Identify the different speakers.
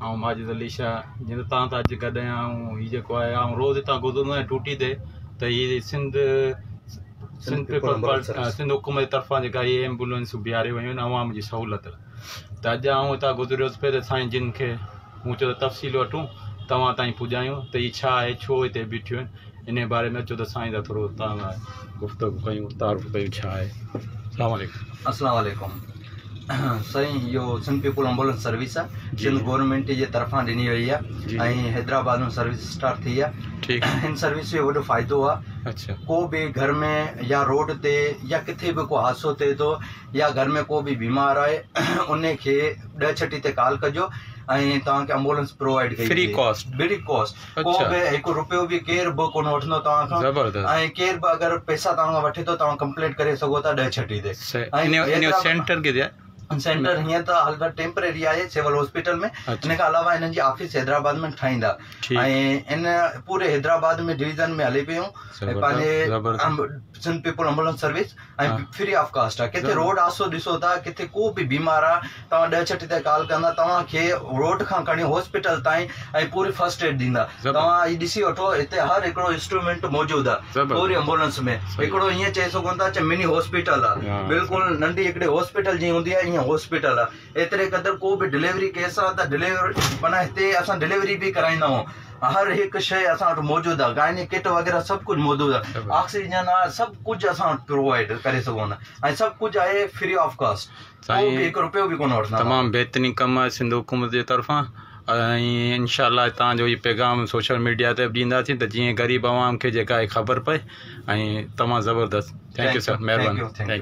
Speaker 1: ऐं माजिद अली शाह जीअं त तव्हां त अॼु गॾु आहियां ऐं हीअ जेको आहे ऐं रोज़ हितां गुज़रंदो आहियां टूटी ते त हीअ सिंध हुकूमत जे तरफ़ां जेका इहे एम्बुलेंस बीहारे वियूं आहिनि अवाम जी सहूलियत त अॼु आउं हितां गुज़रियोसि पिए त साईं जिन खे मूं चयो त तफ़सील वठूं तव्हां ताईं पुॼायूं त हीअ छा आहे छो हिते बीठियूं आहिनि इन बारे में अचो त साईं सां थोरो तव्हां गुफ़्तगू कयूं तारीफ़ कयूं छा आहे।
Speaker 2: अस्सलाम वालेकुम। साईं इहो सिंध पीपल एम्बुलेंस सर्विस आहे सिंध गवर्नमेंट जे तरफ़ां ॾिनी वई आहे ऐं हैदराबाद में सर्विस स्टार्ट थी आहे। हिन सर्विस जो वॾो फ़ाइदो आहे को बि घर में या रोड ते या किथे बि को हादसो थिए थो या घर में को बि बीमार आहे उन खे 10 ते कॉल कजो ऐं तव्हांखे एम्बुलेंस प्रोवाइड कई फ्री कॉस्ट को बि हिकु रुपयो बि केर बि कोन वठंदो तव्हां खां ऐं केर बि अगरि पैसा तव्हां खां वठे थो तव्हां कंप्लेंट करे सघो था 10 ते।
Speaker 1: सेंटर किथे आहे?
Speaker 2: सेंटर हीअं त हाल टेम्परेरी आहे सिविल हॉस्पिटल में इन खां अलावा हिननि जी ऑफिस हैदराबाद में ठाहींदा ऐं इन पूरे हैदराबाद में डिवीज़न में हले पियूं पंहिंजे सिंध पीपल एम्बुलेंस सर्विस ऐं फ्री ऑफ कास्ट आहे। किथे रोड हादसो ॾिसो था किथे को बि बीमार आहे तव्हां 10 ते कॉल कंदा तव्हांखे रोड खां खणी हॉस्पिटल ताईं ऐं पूरी फर्स्ट एड ॾींदा। तव्हां हीअ ॾिसी वठो हिते हर हिकिड़ो इंस्ट्रूमेंट मौजूदु आहे पूरी एम्बुलेंस में। हिकिड़ो हीअं चई सघूं था मिनी हॉस्पिटल आहे बिल्कुलु नंढी हिकिड़ी हॉस्पिटल जीअं हूंदी आहे हॉस्पिटल आहे। एतिरे क़दुरु को बि डिलीवरी केस आहे त डिलीवरी माना हिते असां डिलीवरी बि कराईंदा आहियूं। हर हिकु शइ असां वटि मौजूदु आहे गाइनी किट वग़ैरह सभु कुझु मौजूदु आहे ऑक्सीजन आहे सभु कुझु असां वटि प्रोवाइड करे सघूं था ऐं सभु कुझु आहे फ्री ऑफ कास्ट हिकु रुपयो बि कोन वठंदा। तमामु
Speaker 1: बहितरीन कमु आहे सिंध हुकूमत जे तरफ़ां ऐं इंशाअल्लाह तव्हांजो इहो पैगाम सोशल मीडिया ते बि ॾींदासीं त जीअं ग़रीब आवाम खे जेका आहे ख़बर पए ऐं तमामु ज़बरदस्त। थैंक यू सर, महिरबानी।